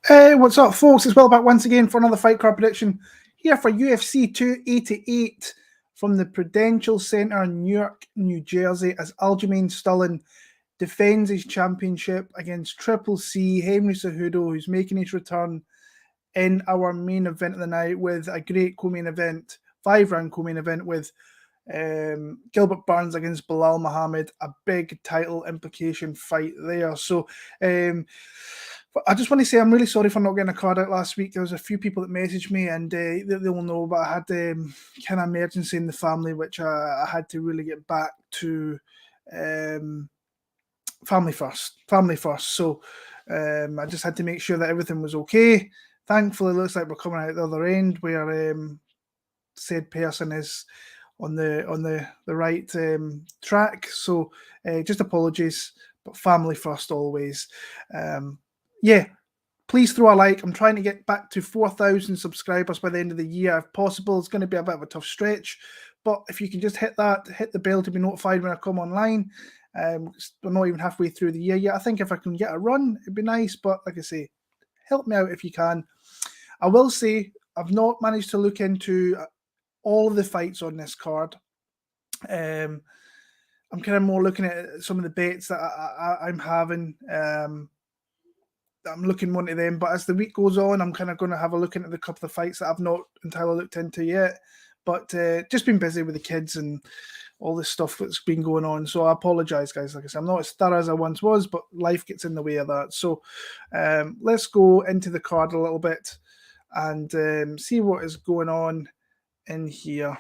Hey, what's up, folks? It's Will back once again for another fight card prediction here for UFC 288 from the Prudential Center in Newark, New Jersey, as Aljamain Sterling defends his championship against Triple C Henry Cejudo, who's making his return in our main event of the night with a great co-main event, 5-round co-main event with Gilbert Burns against Bilal Muhammad, a big title implication fight there. So I just want to say I'm really sorry for not getting a card out last week. There was a few people that messaged me, and they will know, but I had kind of emergency in the family, which I had to really get back to family first. So I just had to make sure that everything was okay. Thankfully, it looks like we're coming out the other end where said person is on the right track. So just apologies, but family first always. Yeah, please throw a like. I'm trying to get back to 4,000 subscribers by the end of the year if possible. It's going to be a bit of a tough stretch, but if you can just hit the bell to be notified when I come online. We're not even halfway through the year yet. I think if I can get a run, it'd be nice, but like I say, help me out if you can. I will say I've not managed to look into all of the fights on this card. I'm kind of more looking at some of the bets that I'm having. I'm looking more into them, but as the week goes on, I'm kind of going to have a look into the couple of fights that I've not entirely looked into yet. But just been busy with the kids and all this stuff that's been going on. So I apologize, guys. Like I said, I'm not as thorough as I once was, but life gets in the way of that. So let's go into the card a little bit and see what is going on in here.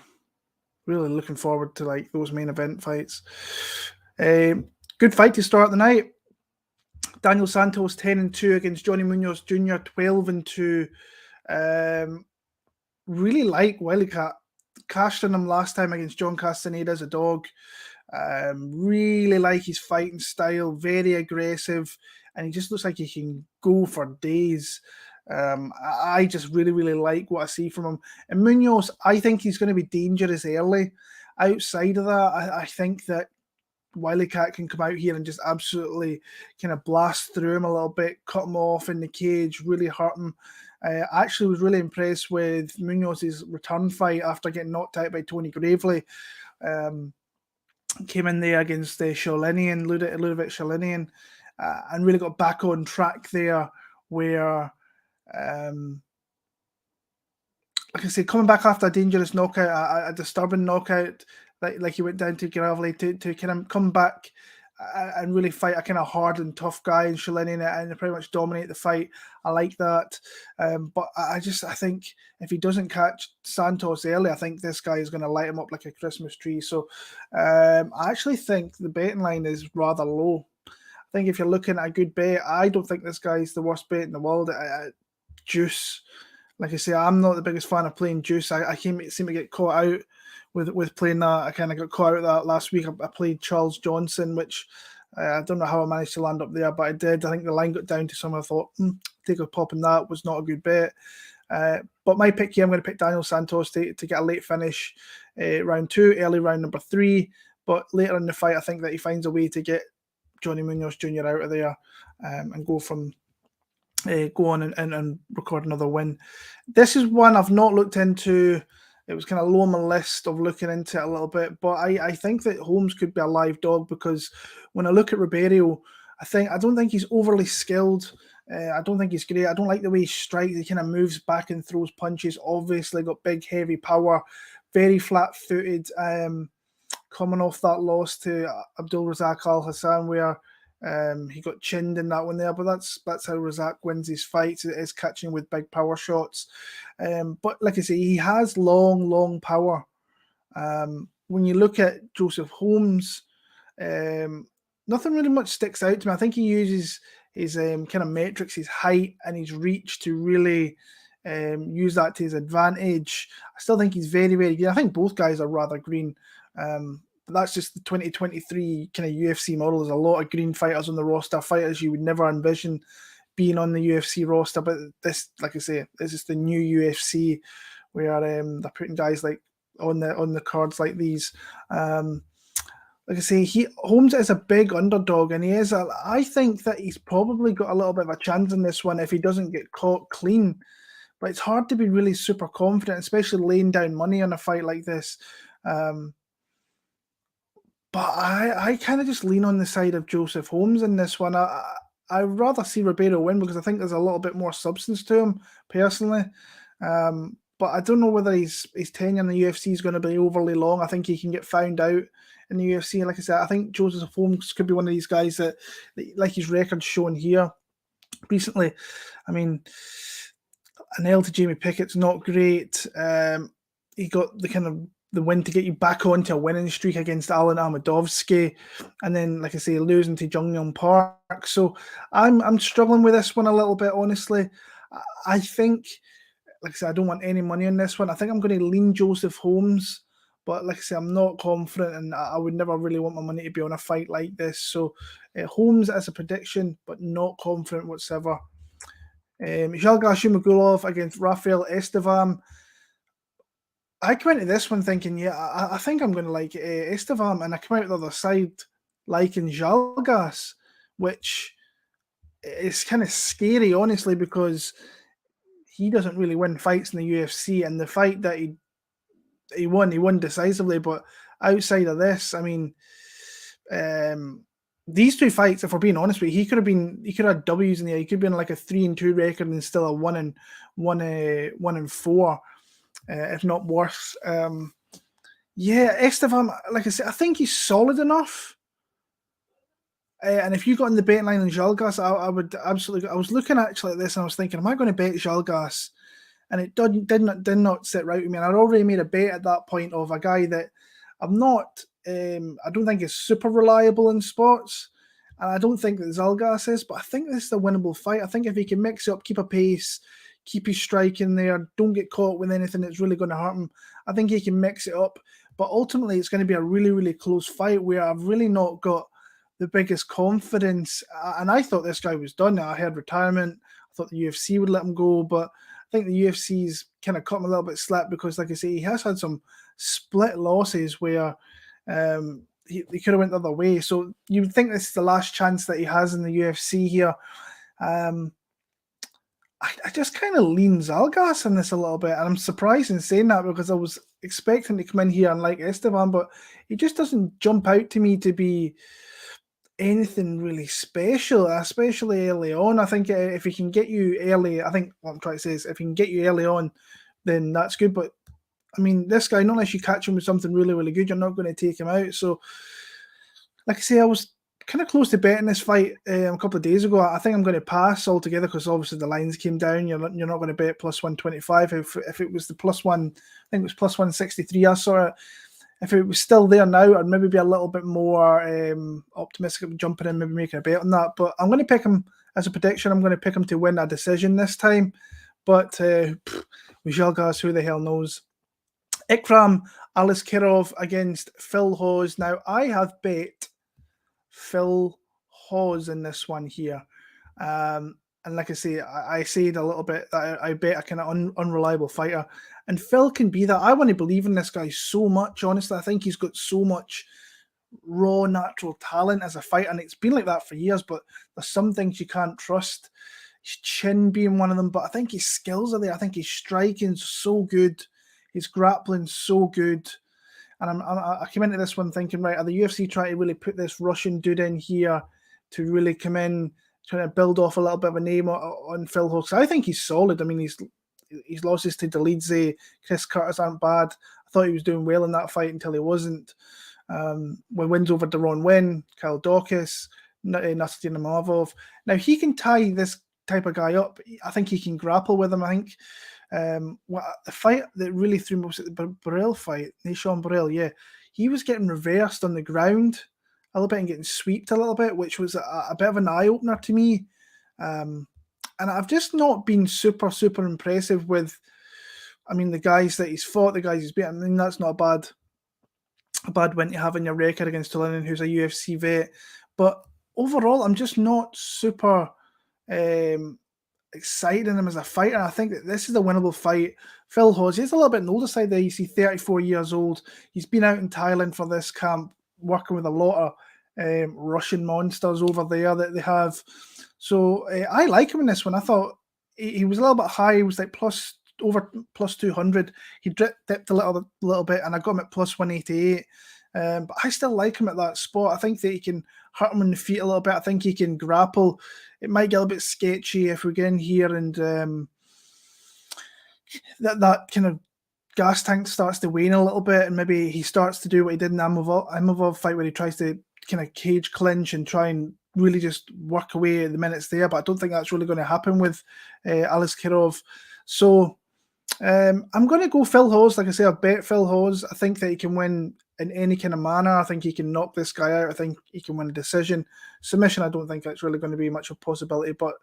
Really looking forward to like those main event fights. Good fight to start the night. Daniel Santos 10-2 against Johnny Munoz Jr. 12-2. Really like Wildcat. Cashed in him last time against John Castaneda as a dog. Really like his fighting style. Very aggressive. And he just looks like he can go for days. I just really like what I see from him. And Munoz, I think he's going to be dangerous early. Outside of that, I think that Wildcat can come out here and just absolutely kind of blast through him a little bit, cut him off in the cage, really hurt him. I actually was really impressed with Munoz's return fight after getting knocked out by Tony Gravely. Came in there against the Sholinian, Ludovic Sholinian, and really got back on track there where, like I say, coming back after a dangerous knockout, a disturbing knockout, like he went down to Gravely to kind of come back and really fight a kind of hard and tough guy in Sholinian and pretty much dominate the fight. I like that. But I think if he doesn't catch Santos early, I think this guy is going to light him up like a Christmas tree. So I actually think the betting line is rather low. I think if you're looking at a good bet, I don't think this guy is the worst bet in the world. Juice. Like I say, I'm not the biggest fan of playing juice. I seem to get caught out with playing that. I kind of got caught out of that last week. I played Charles Johnson, which I don't know how I managed to land up there, but I did. I think the line got down to some. I thought, take a pop in that was not a good bet. But my pick here, I'm going to pick Daniel Santos to get a late finish, round 2, early round number 3. But later in the fight, I think that he finds a way to get Johnny Munoz Jr. out of there and go on and record another win. This is one I've not looked into. It was kind of low on my list of looking into it a little bit, but I think that Holmes could be a live dog because when I look at Ribeiro, I don't think he's overly skilled. I don't think he's great. I don't like the way he strikes. He kind of moves back and throws punches. Obviously got big, heavy power, very flat-footed. Coming off that loss to Abdul Razak Al Hassan, where he got chinned in that one there, but that's how Razak wins his fights, is catching with big power shots. But like I say, he has long power. When you look at Joseph Holmes, nothing really much sticks out to me. I think he uses his kind of metrics, his height and his reach to really use that to his advantage. I still think he's very good. I think both guys are rather green. But that's just the 2023 kind of UFC model. There's a lot of green fighters on the roster, fighters you would never envision being on the UFC roster. But this, like I say, this is the new UFC where they're putting guys like on the cards like these. like I say, Holmes is a big underdog, and I think that he's probably got a little bit of a chance in this one if he doesn't get caught clean. But it's hard to be really super confident, especially laying down money on a fight like this. But I kind of just lean on the side of Joseph Holmes in this one. I'd rather see Ribeiro win because I think there's a little bit more substance to him personally. But I don't know whether his tenure in the UFC is going to be overly long. I think he can get found out in the UFC. Like I said, I think Joseph Holmes could be one of these guys that like his record's shown here recently. I mean, an L to Jamie Pickett's not great. He got the win to get you back onto a winning streak against Alan Amadovsky, and then, like I say, losing to Jung Young Park. So I'm struggling with this one a little bit, honestly. I think, like I said, I don't want any money on this one. I think I'm going to lean Joseph Holmes, but like I said, I'm not confident, and I would never really want my money to be on a fight like this. So Holmes as a prediction, but not confident whatsoever. Zhalgas Zhumagulov against Rafael Estevam. I come into this one thinking, yeah, I think I'm going to like Estevam, and I come out the other side liking Zhalgas, which is kind of scary, honestly, because he doesn't really win fights in the UFC, and the fight that he won decisively. But outside of this, I mean, these two fights, if we're being honest with you, he could have had W's in there. He could have been like a 3-2 record and still a 1-4. If not worse. Estevam, like I said, I think he's solid enough. And if you got in the betting line on Zhalgas, I would absolutely. I was looking actually at this and I was thinking, am I going to bet Zhalgas? And it did not sit right with me. And I'd already made a bet at that point of a guy that I'm not. I don't think is super reliable in spots, and I don't think that Zhalgas is. But I think this is a winnable fight. I think if he can mix it up, keep a pace, keep his strike in there, don't get caught with anything that's really going to hurt him, I think he can mix it up. But ultimately, it's going to be a really, really close fight where I've really not got the biggest confidence. And I thought this guy was done. I heard retirement. I thought the UFC would let him go. But I think the UFC's kind of cut him a little bit slack because, like I say, he has had some split losses where he could have went the other way. So you would think this is the last chance that he has in the UFC here. I just kind of lean Zhalgas in this a little bit, and I'm surprised in saying that because I was expecting to come in here and like Estevam, but he just doesn't jump out to me to be anything really special, especially early on. I think if he can get you early, I think what I'm trying to say is if he can get you early on, then that's good. But I mean, this guy, not unless you catch him with something really, really good, you're not going to take him out. So, like I say, I was kind of close to betting this fight a couple of days ago. I think I'm going to pass altogether because obviously the lines came down. You're not going to bet plus 125. If it was the plus one, I think it was plus 163. I saw it. If it was still there now, I'd maybe be a little bit more optimistic of jumping in, maybe making a bet on that. But I'm going to pick him as a prediction. I'm going to pick him to win a decision this time. But with Zhalgas, who the hell knows? Ikram Aliskerov against Phil Hawes. Now, I have bet Phil Hawes in this one here. And like I say, I said a little bit that I bet a kind of unreliable fighter. And Phil can be that. I want to believe in this guy so much, honestly. I think he's got so much raw, natural talent as a fighter. And it's been like that for years, but there's some things you can't trust. His chin being one of them. But I think his skills are there. I think his striking's so good. His grappling's so good. And I came into this one thinking, right, are the UFC trying to really put this Russian dude in here to really come in, trying to build off a little bit of a name on Phil Hawes? I think he's solid. I mean, his losses to Dolidze, Chris Curtis aren't bad. I thought he was doing well in that fight until he wasn't. When wins over Deron Wynn, Kyle Dawkins, Nastya Namavov. Now, he can tie this type of guy up. I think he can grapple with him, I think. The fight that really threw me was the Burrell fight, Nishon Burrell, yeah. He was getting reversed on the ground a little bit and getting sweeped a little bit, which was a bit of an eye-opener to me. And I've just not been super, super impressive with, I mean, the guys that he's fought, the guys he's beaten. I mean, that's not a bad win to have in your record against Lennon, who's a UFC vet. But overall, I'm just not super excited in him as a fighter. I think that this is a winnable fight. Phil Hawes, he's a little bit on the older side there. You see, 34 years old. He's been out in Thailand for this camp. working with a lot of Russian monsters over there that they have. So I like him in this one. I thought he was a little bit high. He was like over plus 200. He dipped a little bit, and I got him at plus 188. But I still like him at that spot. I think that he can hurt him in the feet a little bit. I think he can grapple. It might get a little bit sketchy if we get in here and that kind of gas tank starts to wane a little bit, and maybe he starts to do what he did in the Imavov fight, where he tries to kind of cage clinch and try and really just work away the minutes there. But I don't think that's really going to happen with Aliskerov. So I'm going to go Phil Hawes. Like I say, I've bet Phil Hawes. I think that he can win in any kind of manner. I think he can knock this guy out. I think he can win a decision. Submission, I don't think that's really going to be much of a possibility. But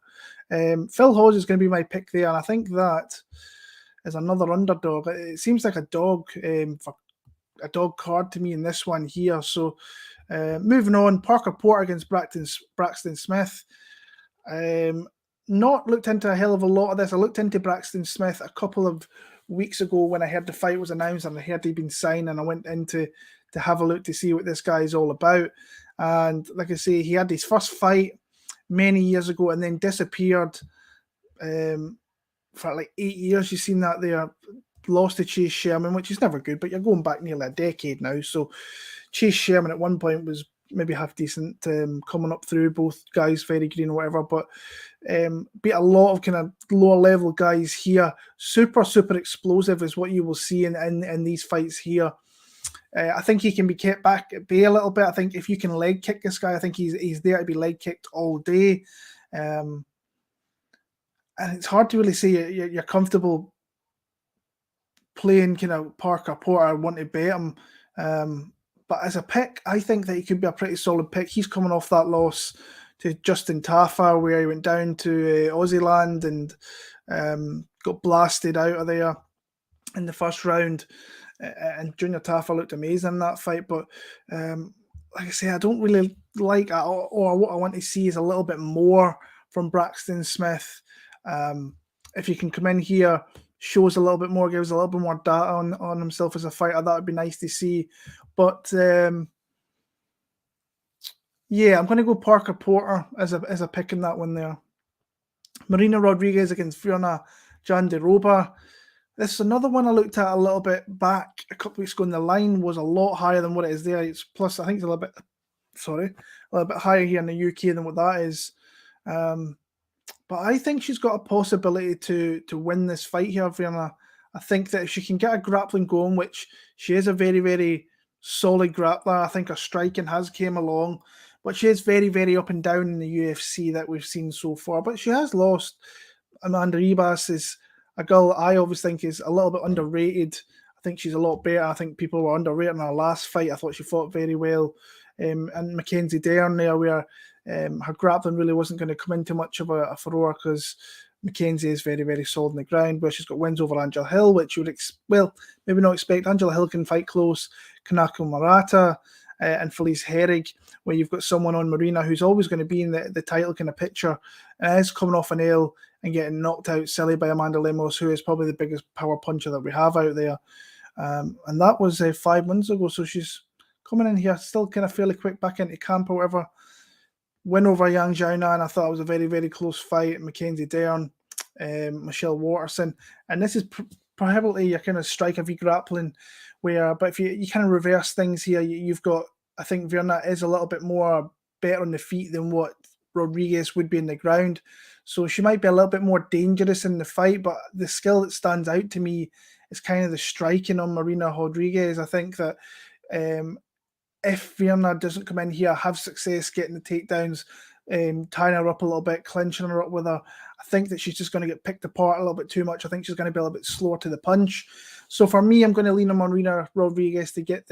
Phil Hawes is going to be my pick there. And I think that is another underdog. It seems like a dog for a dog card to me in this one here. So moving on, Parker Porter against Braxton Smith. Not looked into a hell of a lot of this. I looked into Braxton Smith a couple of weeks ago when I heard the fight was announced and I heard he'd been signed, and I went in to have a look to see what this guy is all about. And like I say, he had his first fight many years ago and then disappeared for like 8 years. You've seen that there. Lost to Chase Sherman, which is never good, but you're going back nearly a decade now. So Chase Sherman at one point was maybe half decent, coming up through, both guys very green or whatever, but beat a lot of kind of lower level guys here. Super explosive is what you will see in these fights here. I think he can be kept back at bay a little bit. I think if you can leg kick this guy, I think he's there to be leg kicked all day. And it's hard to really say you're comfortable playing kind of Parker Porter. I want to bet him. But as a pick, I think that he could be a pretty solid pick. He's coming off that loss to Justin Tafa, where he went down to Aussieland and got blasted out of there in the first round. And Junior Tafa looked amazing in that fight. But like I say, I don't really like, or what I want to see is a little bit more from Braxton Smith. If you can come in here, shows a little bit more, gives a little bit more data on himself as a fighter, that would be nice to see. But yeah, I'm going to go Parker Porter as a pick in that one there. Marina Rodriguez against Virna Jandiroba. This is another one I looked at a little bit back a couple weeks ago, and the line was a lot higher than what it is there. It's plus, I think it's a little bit higher here in the UK than what that is. But I think she's got a possibility to win this fight here, Virna. I think that if she can get a grappling going, which she is a very, very solid grappler, I think her striking has came along, but she is very, very up and down in the UFC that we've seen so far. But she has lost. Amanda Ribas is a girl I always think is a little bit underrated. I think she's a lot better. I think people were underrated in her last fight. I thought she fought very well. And Mackenzie Dern there, where her grappling really wasn't going to come into much of a furore because Mackenzie is very, very solid on the ground, where she's got wins over Angela Hill, which you would, maybe not expect. Angela Hill can fight close. Kanako Murata and Felice Herrig, where you've got someone on Marina who's always going to be in the title kind of picture, and is coming off an L and getting knocked out silly by Amanda Lemos, who is probably the biggest power puncher that we have out there. And that was 5 months ago, so she's coming in here still kind of fairly quick back into camp or whatever. Win over Yang Zhao, and I thought it was a very, very close fight. Mackenzie Dern, Michelle Watterson, and this is probably your kind of striker v grappling, but if you kind of reverse things here, you've got, I think Virna is a little bit more better on the feet than what Rodriguez would be in the ground, so she might be a little bit more dangerous in the fight. But the skill that stands out to me is kind of the striking on Marina Rodriguez. I think that if Virna doesn't come in here, have success getting the takedowns, tying her up a little bit, clinching her up with her, I think that she's just going to get picked apart a little bit too much. I think she's going to be a little bit slower to the punch. So for me, I'm going to lean on Marina Rodriguez to get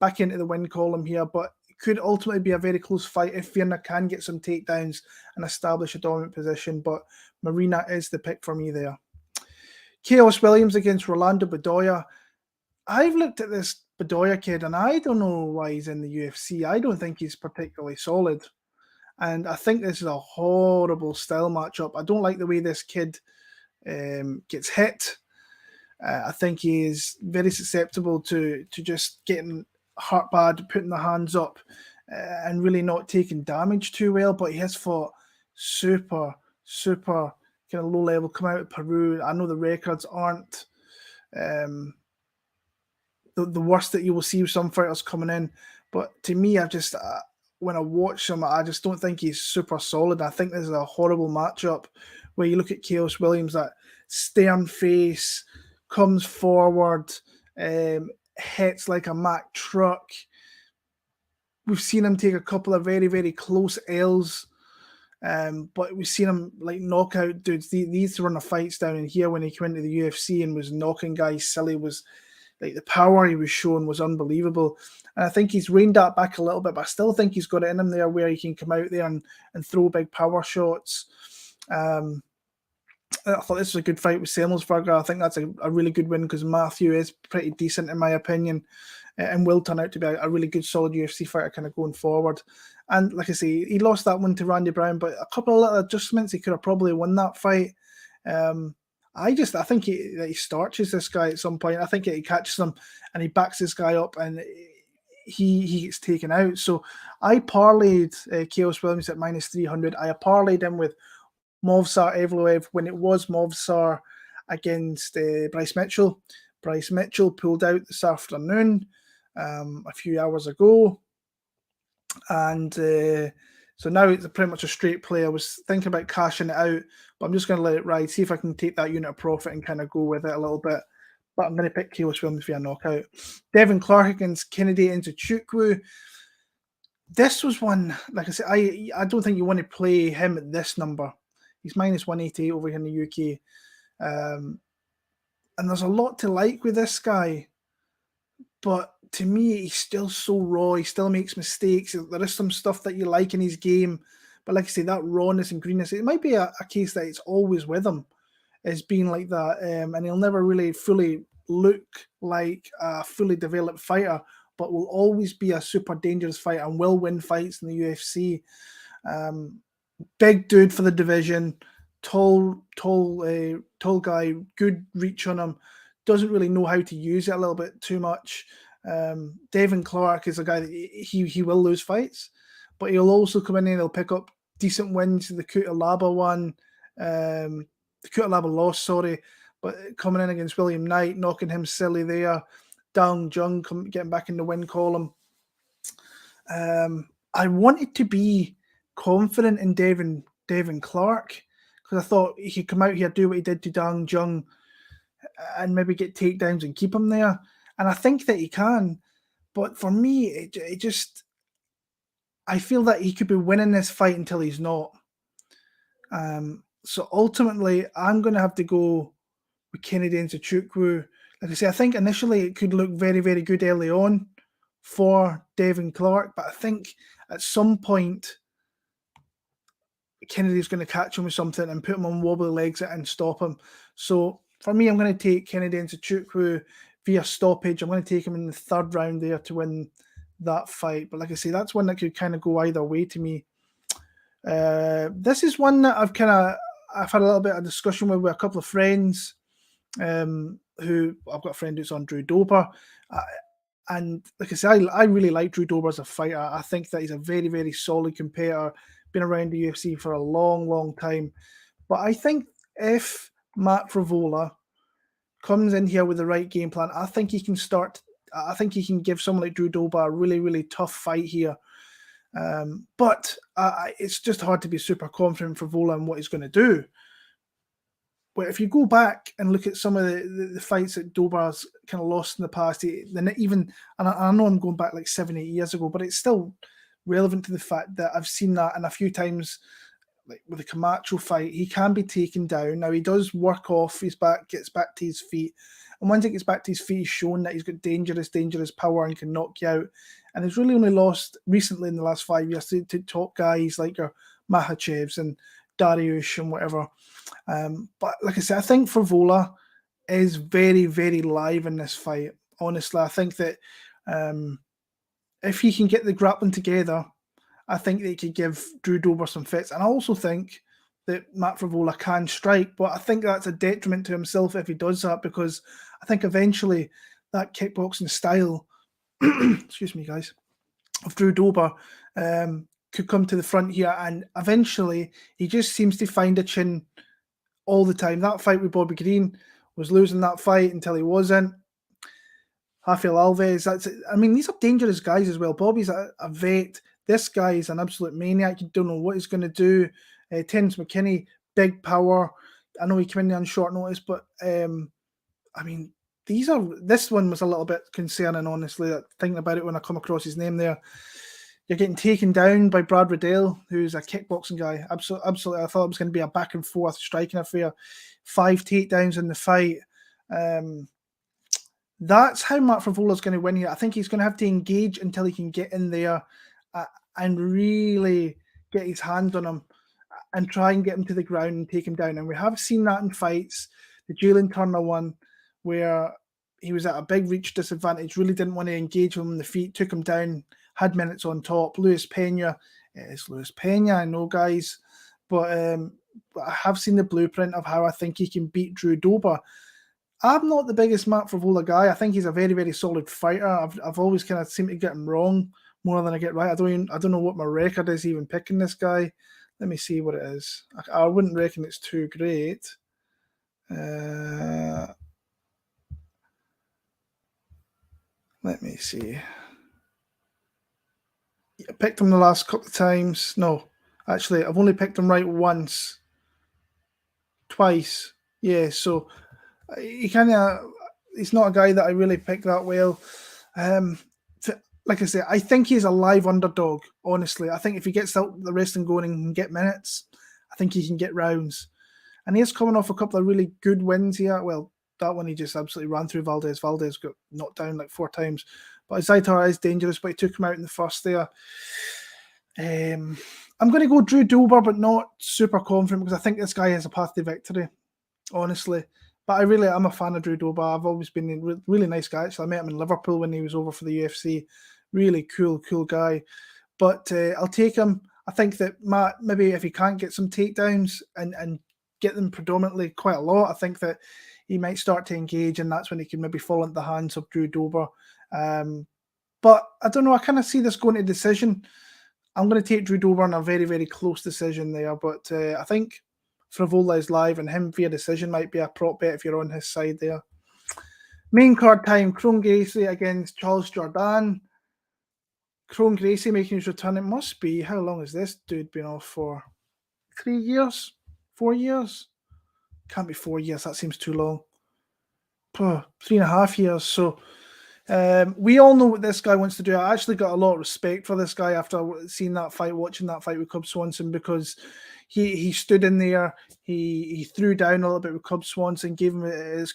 back into the win column here, but it could ultimately be a very close fight if Virna can get some takedowns and establish a dominant position. But Marina is the pick for me there. Khaos Williams against Rolando Bedoya. I've looked at this Bedoya kid, and I don't know why he's in the UFC. I don't think he's particularly solid. And I think this is a horrible style matchup. I don't like the way this kid gets hit. I think he is very susceptible to just getting hurt bad, putting the hands up, and really not taking damage too well. But he has fought super kind of low level. Come out of Peru. I know the records aren't the worst that you will see with some fighters coming in, but to me, I just when I watch him, I just don't think he's super solid. I think this is a horrible matchup where you look at Khaos Williams, that stern face, comes forward, hits like a Mack truck. We've seen him take a couple of very close L's, but we've seen him like knock out dudes. These run of fights down in here when he came into the UFC and was knocking guys silly. Was like the power he was showing was unbelievable. And I think he's reined that back a little bit, but I still think he's got it in him there where he can come out there and throw big power shots. I thought this was a good fight with Semelsberger. I think that's a really good win because Matthew is pretty decent in my opinion and will turn out to be a really good solid UFC fighter kind of going forward. And like I say, he lost that one to Randy Brown, but a couple of little adjustments, he could have probably won that fight. I think he starches this guy at some point. I think he catches him and he backs this guy up and he gets taken out. So I parlayed Khaos Williams at minus 300. I parlayed him with Movsar Evloev when it was Movsar against Bryce Mitchell. Bryce Mitchell pulled out this afternoon a few hours ago. And so now it's pretty much a straight play. I was thinking about cashing it out, but I'm just going to let it ride, see if I can take that unit of profit and kind of go with it a little bit. But I'm going to pick Khaos Williams via knockout. Devin Clark against Kennedy Nzechukwu. This was one, like I said, I don't think you want to play him at this number. He's minus 188 over here in the UK. And there's a lot to like with this guy. But to me, he's still so raw. He still makes mistakes. There is some stuff that you like in his game. But like I say, that rawness and greenness, it might be a case that it's always with him as being like that. And he'll never really fully look like a fully developed fighter, but will always be a super dangerous fighter and will win fights in the UFC. Big dude for the division, tall guy, good reach on him. Doesn't really know how to use it a little bit too much. Devin Clark is a guy that he will lose fights, but he'll also come in and he'll pick up decent wins. The Kutalaba one, the Kutalaba loss, sorry, but coming in against William Knight, knocking him silly there. Dang Jung getting back in the win column. I wanted to be confident in Devin Clark because I thought he could come out here, do what he did to Dang Jung, and maybe get takedowns and keep him there. And I think that he can. But for me, it just, I feel that he could be winning this fight until he's not. So ultimately, I'm going to have to go with Kennedy Nzechukwu. Like I say, I think initially it could look very good early on for Devin Clark, but I think at some point Kennedy's going to catch him with something and put him on wobbly legs and stop him. So for me, I'm going to take Kennedy Nzechukwu via stoppage. I'm going to take him in the third round there to win that fight. But like I say, that's one that could kind of go either way to me. This is one that I've had a little bit of discussion with a couple of friends. Who I've got a friend who's on Drew Dober. And like I said, I really like Drew Dober as a fighter. I think that he's a very solid competitor, been around the UFC for a long time. But I think if Matt Frevola comes in here with the right game plan, I think he can give someone like Drew Dober a really tough fight here. But it's just hard to be super confident in Frevola and what he's going to do. But if you go back and look at some of the fights that Dober's kind of lost in the past, and I know I'm going back like 7-8 years ago, but it's still relevant to the fact that I've seen that, and a few times, like with the Camacho fight, he can be taken down. Now he does work off his back, gets back to his feet, and once he gets back to his feet, he's shown that he's got dangerous power and can knock you out. And he's really only lost recently in the last 5 years to top guys like your Makhachevs and Dariush and whatever. But like I said, I think Frevola is very live in this fight. Honestly, I think that if he can get the grappling together, I think they could give Drew Dober some fits. And I also think that Matt Frevola can strike, but I think that's a detriment to himself if he does that, because I think eventually that kickboxing style excuse me, guys, of Drew Dober could come to the front here, and eventually he just seems to find a chin all the time. That fight with Bobby Green was losing that fight until he wasn't. Rafael Alves, these are dangerous guys as well. Bobby's a vet. This guy is an absolute maniac. You don't know what he's going to do. Terence McKinney, big power. I know he came in on short notice, but this one was a little bit concerning, honestly, thinking about it when I come across his name there. You're getting taken down by Brad Riddell, who's a kickboxing guy. Absolutely. I thought it was going to be a back and forth striking affair. 5 takedowns in the fight. That's how Matt Frevola's going to win here. I think he's going to have to engage until he can get in there and really get his hand on him and try and get him to the ground and take him down. And we have seen that in fights. The Jalen Turner one, where he was at a big reach disadvantage, really didn't want to engage him on the feet, took him down, had minutes on top. Luis Pena, it's Luis Pena, I know, guys, but I have seen the blueprint of how I think he can beat Drew Dober. I'm not the biggest Matt Frevola guy. I think he's a very, very solid fighter. I've always kind of seemed to get him wrong more than I get right. I don't know what my record is even picking this guy. Let me see what it is. I wouldn't reckon it's too great. Let me see. I picked him the last couple of times. No, actually, I've only picked him right once. Twice. Yeah, so he's not a guy that I really pick that well. Like I say, I think he's a live underdog, honestly. I think if he gets the wrestling going and can get minutes, I think he can get rounds. And he's coming off a couple of really good wins here. Well, that one he just absolutely ran through Valdez. Valdez got knocked down like 4 times. But Zaitar is dangerous, but he took him out in the first there. I'm going to go Drew Dober, but not super confident because I think this guy has a path to victory, honestly. But I'm a fan of Drew Dober. I've always been a really nice guy. Actually, I met him in Liverpool when he was over for the UFC. Really cool guy. But I'll take him. I think that Matt, maybe if he can't get some takedowns and get them predominantly quite a lot, I think that he might start to engage, and that's when he can maybe fall into the hands of Drew Dober. But I don't know. I kind of see this going to decision. I'm going to take Drew Dober in a very, very close decision there. But I think Frevola is live, and him via decision might be a prop bet if you're on his side there. Main card time, Kron Gracie against Charles Jourdain. Kron Gracie making his return. It must be, how long has this dude been off for? 3 years? 4 years? Can't be 4 years, that seems too long. 3.5 years. So we all know what this guy wants to do. I actually got a lot of respect for this guy after seeing that fight, watching that fight with Cub Swanson, because he stood in there, he threw down a little bit with Cub Swanson, gave him as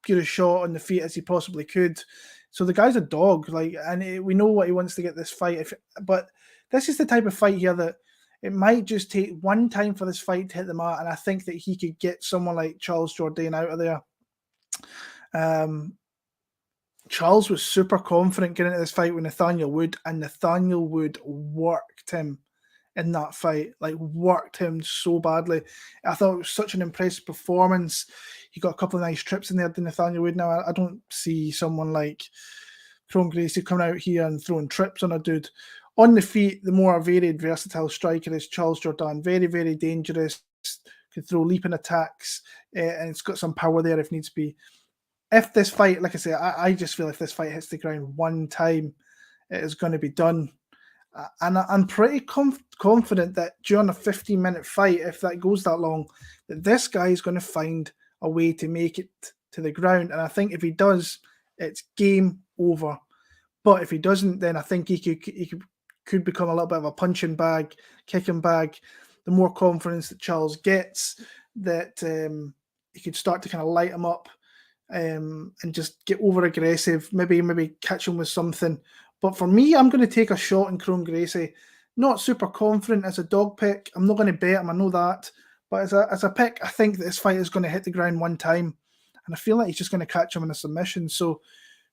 good a shot on the feet as he possibly could. So the guy's a dog, and we know what he wants to get this fight. But this is the type of fight here that it might just take one time for this fight to hit the mat, and I think that he could get someone like Charles Jourdain out of there. Charles was super confident getting into this fight with Nathaniel Wood, and Nathaniel Wood worked him in that fight, worked him so badly. I thought it was such an impressive performance. He got a couple of nice trips in there to Nathaniel Wood. Now, I don't see someone like Kron Gracie coming out here and throwing trips on a dude. On the feet, the more varied, versatile striker is Charles Jourdain. Very, very dangerous. Can throw leaping attacks, and it's got some power there if needs be. If this fight, like I say, I just feel if this fight hits the ground one time, it is going to be done. And I'm pretty confident that during a 15-minute fight, if that goes that long, that this guy is going to find a way to make it to the ground. And I think if he does, it's game over. But if he doesn't, then I think he could become a little bit of a punching bag, kicking bag. The more confidence that Charles gets, that he could start to kind of light him up and just get over aggressive, maybe catch him with something. But for me, I'm going to take a shot in Kron Gracie. Not super confident as a dog pick. I'm not going to bet him, I know that. But as a pick, I think that this fight is going to hit the ground one time. And I feel like he's just going to catch him in a submission. So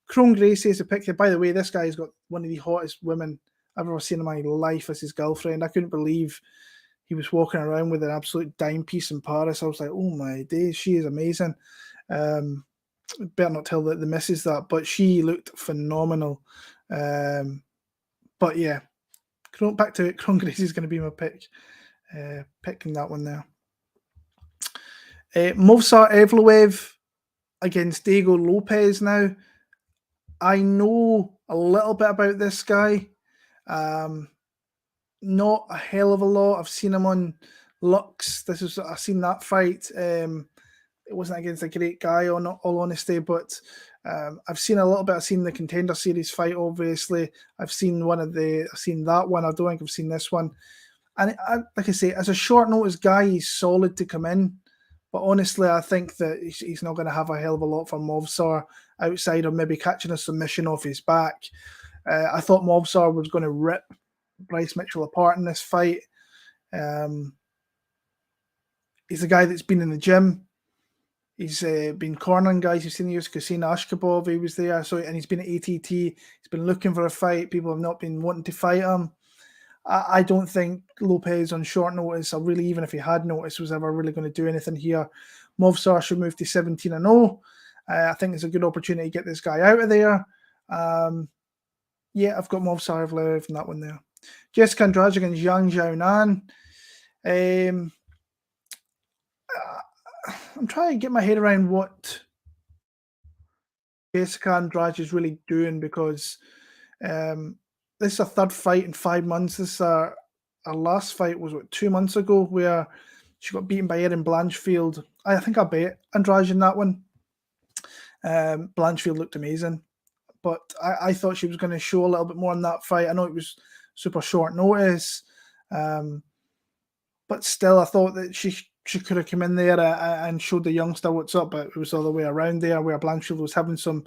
Kron Gracie is a pick. By the way, this guy's got one of the hottest women I've ever seen in my life as his girlfriend. I couldn't believe he was walking around with an absolute dime piece in Paris. I was like, oh my days, she is amazing. Better not tell the missus that, but she looked phenomenal. But yeah, back to it. Kron Gracie is going to be my pick. Picking that one there. Movsar Evloev against Diego Lopez now. I know a little bit about this guy. Not a hell of a lot. I've seen him on Lux. I've seen that fight. It wasn't against a great guy, on all honesty, but I've seen a little bit. I've seen the Contender Series fight, obviously. I've seen that one. I don't think I've seen this one. And like I say, as a short notice guy, he's solid to come in. But honestly, I think that he's not going to have a hell of a lot for Movsar outside of maybe catching a submission off his back. I thought Movsar was going to rip Bryce Mitchell apart in this fight. He's a guy that's been in the gym. He's been cornering guys. You've seen the UFC Casino Ashkabov. He was there. And he's been at ATT. He's been looking for a fight. People have not been wanting to fight him. I don't think Lopez on short notice, or really even if he had notice, was ever really going to do anything here. Movsar should move to 17-0. I think it's a good opportunity to get this guy out of there. Yeah, I've got Movsar Evloev in that one there. Jessica Andrade against Yang Xiaonan. I'm trying to get my head around what Jessica Andrade is really doing, because this is a third fight in 5 months. This our last fight was 2 months ago, where she got beaten by Erin Blanchfield. I think I bet Andrade in that one. Blanchfield looked amazing, but I thought she was going to show a little bit more in that fight. I know it was super short notice, but still, I thought that she could have come in there and showed the youngster what's up, but it was all the way around there, where Blanchfield was having some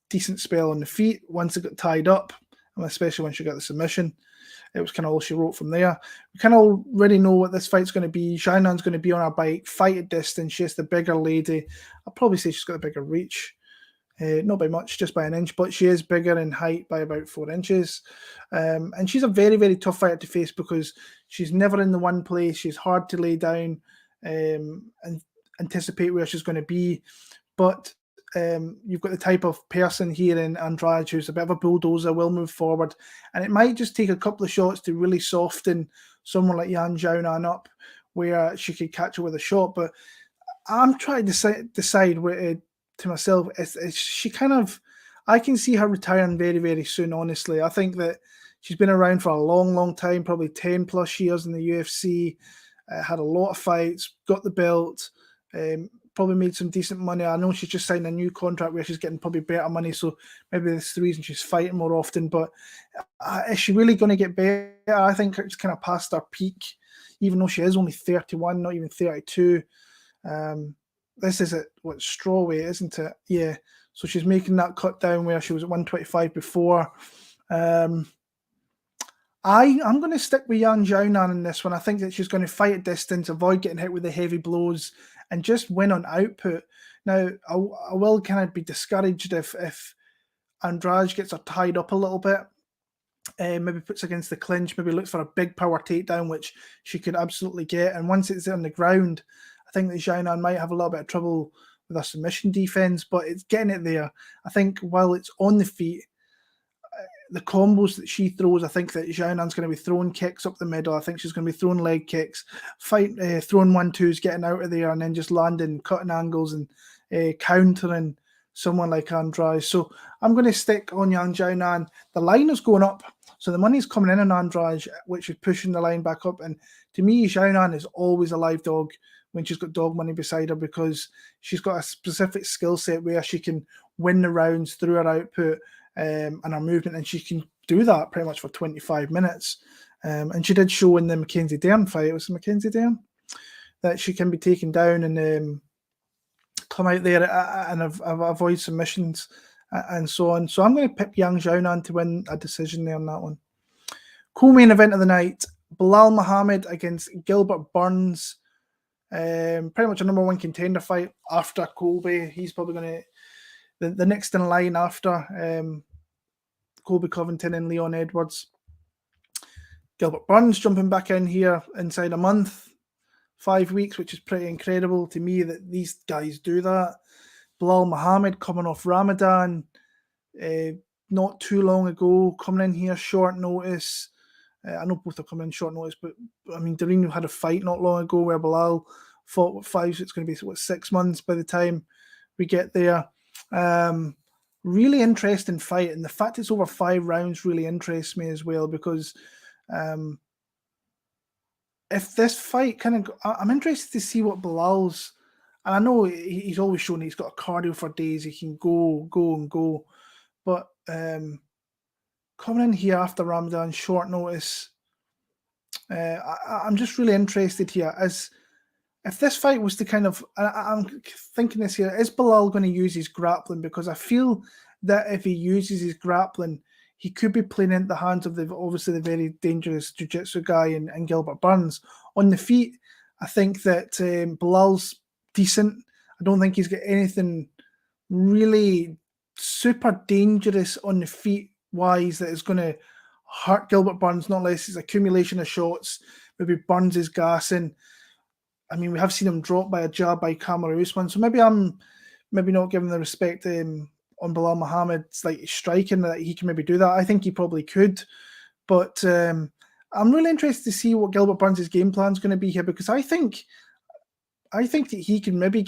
decent spell on the feet once it got tied up, and especially when she got the submission. It was kind of all she wrote from there. We kind of already know what this fight's going to be. Xiaonan's going to be on her bike, fight at distance. She's the bigger lady. I'll probably say she's got a bigger reach. Not by much, just by an inch, but she is bigger in height by about 4 inches. And she's a very, very tough fighter to face, because she's never in the one place. She's hard to lay down and anticipate where she's going to be. But you've got the type of person here in Andrade who's a bit of a bulldozer, will move forward. And it might just take a couple of shots to really soften someone like Yang Xiaonan up, where she could catch her with a shot. But I'm trying to decide to myself, is she kind of, I can see her retiring very, very soon, honestly. I think that she's been around for a long, long time, probably 10 plus years in the UFC, had a lot of fights, got the belt, probably made some decent money. I know she's just signed a new contract where she's getting probably better money, so maybe that's the reason she's fighting more often. But is she really going to get better? I think it's kind of past her peak, even though she is only 31, not even 32. This is straw weight, isn't it? Yeah. So she's making that cut down where she was at 125 before. I'm going to stick with Yang Xiaonan in this one. I think that she's going to fight at distance, avoid getting hit with the heavy blows, and just win on output. Now, I will kind of be discouraged if Andrade gets her tied up a little bit. Maybe puts against the clinch, maybe looks for a big power takedown, which she could absolutely get. And once it's on the ground, I think that Xiaonan might have a little bit of trouble with her submission defense, but it's getting it there. I think while it's on the feet, the combos that she throws, I think that Xiaonan's going to be throwing kicks up the middle. I think she's going to be throwing leg kicks, throwing 1-2s, getting out of there, and then just landing, cutting angles, and countering someone like Andrade. So I'm going to stick on Yang Xiaonan. The line is going up, so the money's coming in on Andrade, which is pushing the line back up. And to me, Xiaonan is always a live dog when she's got dog money beside her, because she's got a specific skill set where she can win the rounds through her output and her movement, and she can do that pretty much for 25 minutes. And she did show in the Mackenzie Dern fight, it was Mackenzie Dern, that she can be taken down and come out there and avoid submissions and so on. So I'm going to pick Yang Xiaonan to win a decision there on that one. Co-main event of the night, Belal Muhammad against Gilbert Burns. Pretty much a number one contender fight after Colby. He's probably going to the next in line after Colby Covington and Leon Edwards. Gilbert Burns jumping back in here inside a month, 5 weeks, which is pretty incredible to me that these guys do that. Belal Muhammad coming off Ramadan, not too long ago, coming in here short notice. I know both are coming in short notice, but I mean, Devin had a fight not long ago where Bilal fought with 5, so it's going to be 6 months by the time we get there. Really interesting fight, and the fact it's over 5 rounds really interests me as well, because if this fight I'm interested to see what Bilal's, and I know he's always shown he's got a cardio for days, he can go, but coming in here after Ramadan, short notice, I'm just really interested here. As if this fight was to I'm thinking this here, is Bilal going to use his grappling? Because I feel that if he uses his grappling, he could be playing into the hands of obviously the very dangerous jiu-jitsu guy and Gilbert Burns. On the feet, I think that Bilal's decent. I don't think he's got anything really super dangerous on the feet wise that is going to hurt Gilbert Burns, not unless it's accumulation of shots. Maybe Burns is gassing. I mean, we have seen him drop by a jab by Kamaru Usman, so maybe I'm not giving the respect on Bilal Muhammad's striking that he can maybe do that. I think he probably could, but I'm really interested to see what Gilbert Burns' game plan is going to be here, because I think that he can maybe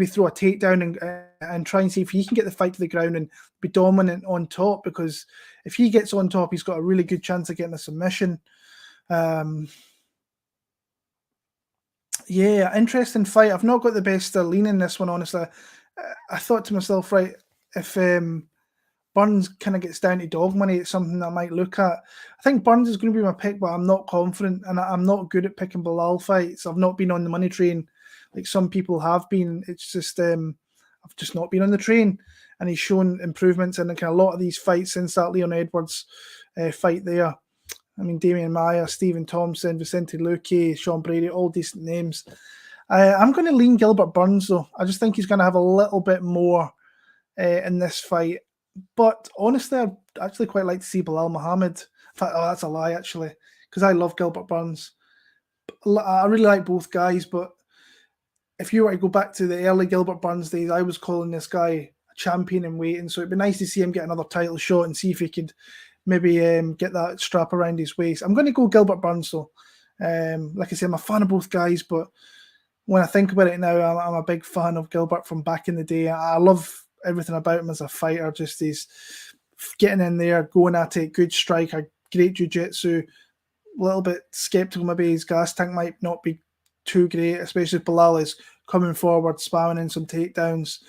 throw a takedown and try and see if he can get the fight to the ground and be dominant on top, because if he gets on top, he's got a really good chance of getting a submission. Yeah, interesting fight. I've not got the best lean in this one, honestly. I thought to myself, right, if Burns kind of gets down to dog money, it's something I might look at. I think Burns is going to be my pick, but I'm not confident, and I'm not good at picking Bilal fights. I've not been on the money train like some people have been. It's just I've just not been on the train, and he's shown improvements in a lot of these fights since that Leon Edwards fight there. I mean, Damian Maia, Stephen Thompson, Vicente Luque, Sean Brady, all decent names. I'm going to lean Gilbert Burns, though. I just think he's going to have a little bit more in this fight. But honestly, I'd actually quite like to see Bilal Muhammad. In fact, that's a lie, actually, because I love Gilbert Burns. I really like both guys, but if you were to go back to the early Gilbert Burns days, I was calling this guy a champion in waiting. So it'd be nice to see him get another title shot and see if he could maybe get that strap around his waist. I'm going to go Gilbert Burns, though. Like I said, I'm a fan of both guys, but when I think about it now, I'm a big fan of Gilbert from back in the day. I love everything about him as a fighter. Just he's getting in there, going at it, good striker, great jiu-jitsu. A little bit skeptical, maybe his gas tank might not be too great, especially if Bilal is coming forward, spamming in some takedowns,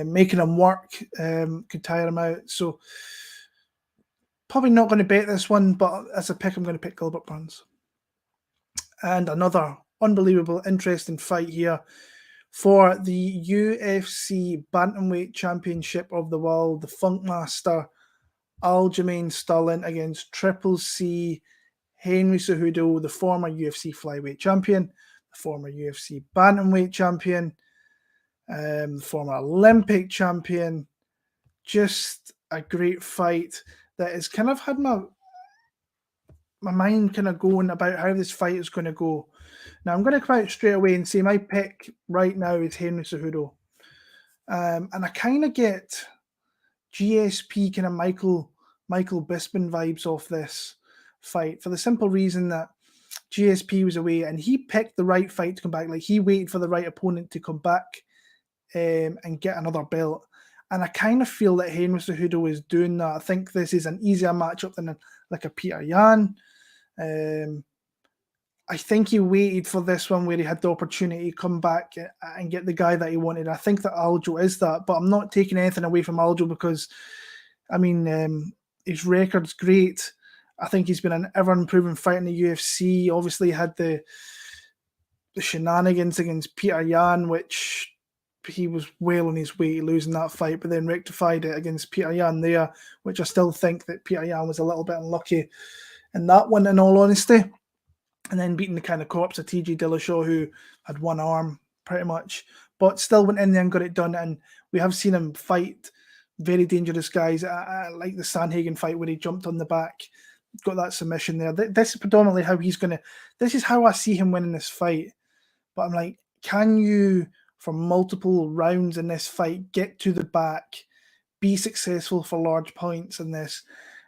making him work, could tire him out. So probably not going to bet this one, but as a pick, I'm going to pick Gilbert Burns. And another unbelievable, interesting fight here for the UFC Bantamweight Championship of the World. The Funkmaster Aljamain Sterling against Triple C Henry Cejudo, the former UFC flyweight champion, the former UFC bantamweight champion, the former Olympic champion. Just a great fight that has kind of had my mind kind of going about how this fight is going to go. Now, I'm going to come out straight away and say my pick right now is Henry Cejudo. And I kind of get GSP kind of Michael Bisping vibes off this fight, for the simple reason that GSP was away and he picked the right fight to come back. Like, he waited for the right opponent to come back and get another belt. And I kind of feel that Henry Cejudo is doing that. I think this is an easier matchup than like a Peter Yan. I think he waited for this one where he had the opportunity to come back and get the guy that he wanted. I think that Aljo is that, but I'm not taking anything away from Aljo because, I mean, his record's great. I think he's been an ever-improving fighter in the UFC. Obviously, had the shenanigans against Peter Yan, which he was well on his way to losing that fight, but then rectified it against Peter Yan there, which I still think that Peter Yan was a little bit unlucky in that one, in all honesty. And then beating the kind of corpse of TJ Dillashaw, who had one arm pretty much, but still went in there and got it done. And we have seen him fight very dangerous guys, like the Sanhagen fight where he jumped on the back, got that submission there. This is predominantly how he's going to, this is how I see him winning this fight. But I'm like, can you, for multiple rounds in this fight, get to the back, be successful for large points in this.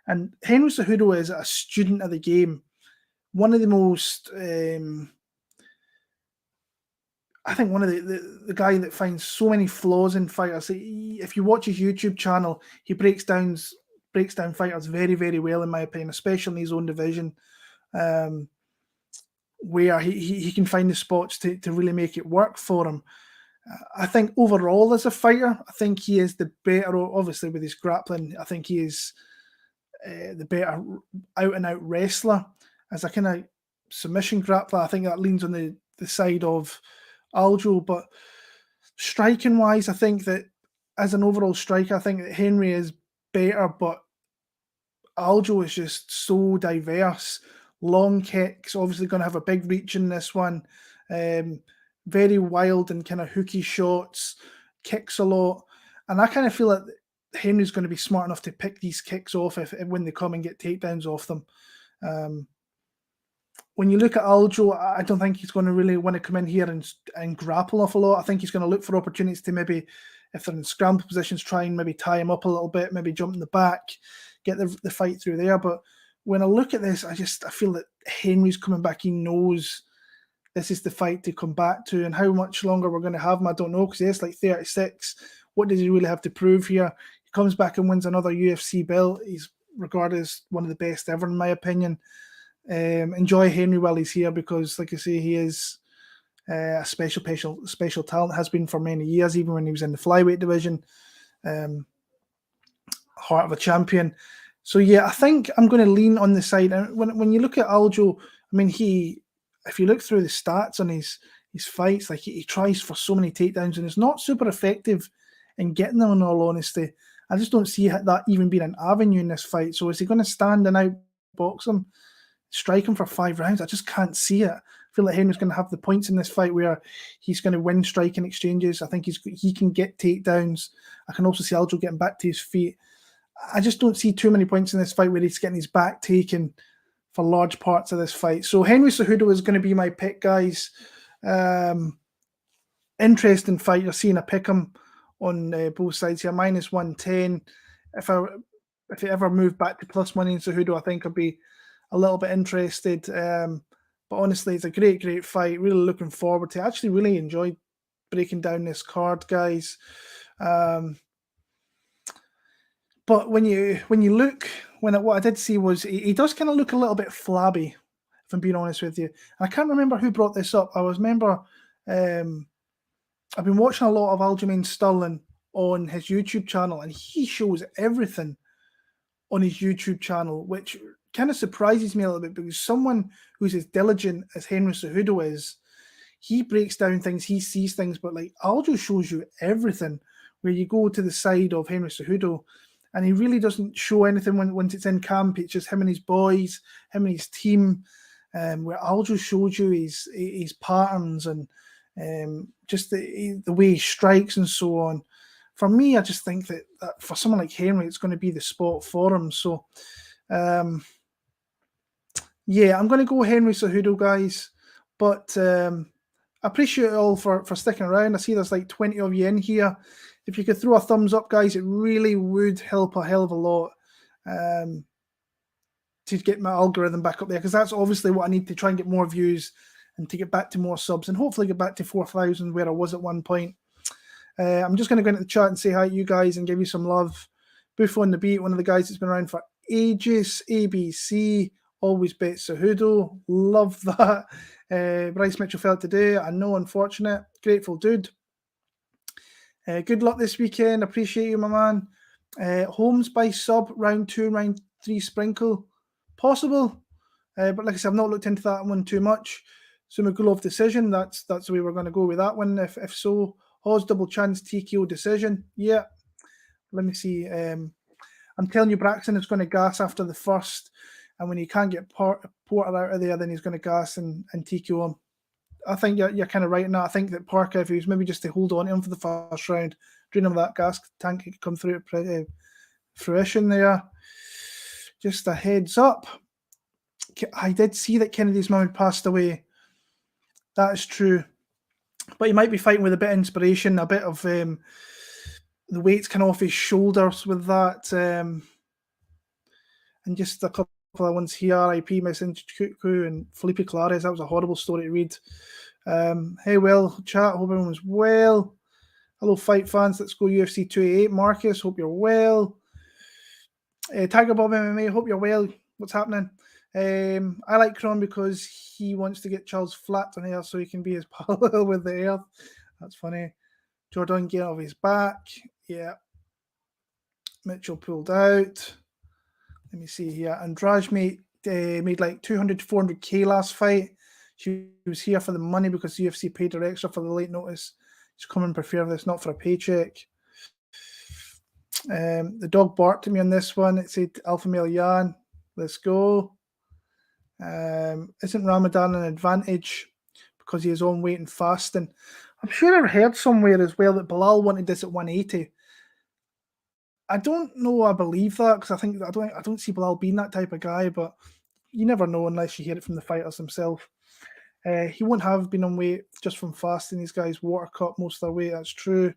And Henry Cejudo is a student of the game. One of the most, I think one of the guy that finds so many flaws in fighters. If you watch his YouTube channel, he breaks down fighters very, very well, in my opinion, especially in his own division, where he can find the spots to really make it work for him. I think overall as a fighter, I think he is the better, obviously with his grappling, I think he is the better out-and-out wrestler. As a kind of submission grappler, I think that leans on the side of Aljo, but striking-wise, I think that as an overall striker, I think that Henry is better, but Aljo is just so diverse. Long kicks, obviously going to have a big reach in this one. Very wild and kind of hooky shots, kicks a lot. And I kind of feel like Henry's going to be smart enough to pick these kicks off if when they come and get takedowns off them. When you look at Aljo, I don't think he's going to really want to come in here and grapple off a lot. I think he's going to look for opportunities to maybe, if they're in scramble positions, try and maybe tie him up a little bit, maybe jump in the back, get the fight through there. But when I look at this, I feel that Henry's coming back. He knows this is the fight to come back to, and how much longer we're going to have him, I don't know, because he's like 36. What does he really have to prove here? He comes back and wins another UFC belt. He's regarded as one of the best ever, in my opinion. Enjoy Henry while he's here, because, like I say, he is a special talent, has been for many years, even when he was in the flyweight division. Heart of a champion. So yeah, I think I'm going to lean on the side. And when you look at Aljo, I mean, if you look through the stats on his fights, like he tries for so many takedowns and is not super effective in getting them, in all honesty. I just don't see that even being an avenue in this fight. So is he going to stand and outbox him, strike him for 5 rounds? I just can't see it. I feel like Henry's going to have the points in this fight where he's going to win striking exchanges. I think he can get takedowns. I can also see Aljo getting back to his feet. I just don't see too many points in this fight where he's getting his back taken for large parts of this fight. So Henry Cejudo is going to be my pick, guys. Interesting fight. You're seeing a pick 'em on both sides here. -110. If it ever moved back to plus money in Cejudo, I think I'd be a little bit interested. But honestly, it's a great fight. Really looking forward to it. I actually really enjoyed breaking down this card, guys. But when you look, what I did see was he does kind of look a little bit flabby, if I'm being honest with you. And I can't remember who brought this up. I've been watching a lot of Aljamain Sterling on his YouTube channel, and he shows everything on his YouTube channel, which kind of surprises me a little bit, because someone who's as diligent as Henry Cejudo is, he breaks down things, he sees things, but like Aljo shows you everything. Where you go to the side of Henry Cejudo, and he really doesn't show anything when it's in camp. It's just him and his boys, him and his team. Where Aljo shows you his patterns and just the way he strikes and so on. For me, I just think that for someone like Henry, it's going to be the spot for him. So, yeah, I'm going to go Henry Cejudo, guys. But I appreciate it all for sticking around. I see there's like 20 of you in here. If you could throw a thumbs up, guys, it really would help a hell of a lot to get my algorithm back up there, because that's obviously what I need to try and get more views and to get back to more subs and hopefully get back to 4,000 where I was at one point. I'm just going to go into the chat and say hi to you guys and give you some love. Buffo on the beat, one of the guys that's been around for ages. ABC, always bet Cejudo. Love that. Bryce Mitchell felt today. I know, unfortunate. Grateful dude. Good luck this weekend. Appreciate you, my man. Holmes by sub, round 2, round 3 sprinkle. Possible. But like I said, I've not looked into that one too much. Zhumagulov decision. That's the way we're going to go with that one. If so, Hawes double chance TKO decision. Yeah. Let me see. I'm telling you, Braxton is going to gas after the first, and when he can't get Porter out of there, then he's going to gas and TKO him. I think you're kind of right in that. I think that Parker, if he was maybe just to hold on to him for the first round, drain him that gas tank, could come through to fruition there. Just a heads up. I did see that Kennedy's mum had passed away. That is true. But he might be fighting with a bit of inspiration, a bit of the weight's kind of off his shoulders with that. And just a couple of ones here. RIP Miss Nzechukwu and Felipe Clares. That was a horrible story to read. Hey, well, chat. Hope everyone's well. Hello, fight fans. Let's go UFC 288. Marcus, hope you're well. Tiger Bob MMA, hope you're well. What's happening? I like Kron because he wants to get Charles flat on air so he can be his parallel with the earth. That's funny. Jourdain getting off his back. Yeah. Mitchell pulled out. Let me see here. Andrade made like 200 to 400K last fight. She was here for the money because the UFC paid her extra for the late notice. She's come and prefer this, not for a paycheck. The dog barked at me on this one. It said Alpha Male Yan. Let's go. Isn't Ramadan an advantage because he is on weight and fasting? I'm sure I heard somewhere as well that Bilal wanted this at 180. I don't know. I believe that because I don't see Bilal being that type of guy, but you never know unless you hear it from the fighters themselves. He wouldn't have been on weight just from fasting. These guys water cut most of their weight. That's true.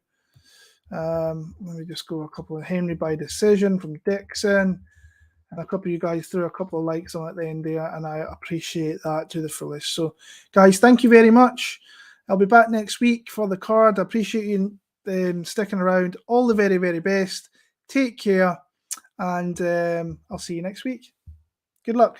Let me just go a couple of Henry by decision from Dixon. And a couple of you guys threw a couple of likes on at the end there, and I appreciate that to the fullest. So, guys, thank you very much. I'll be back next week for the card. I appreciate you sticking around. All the very, very best. Take care, and I'll see you next week. Good luck.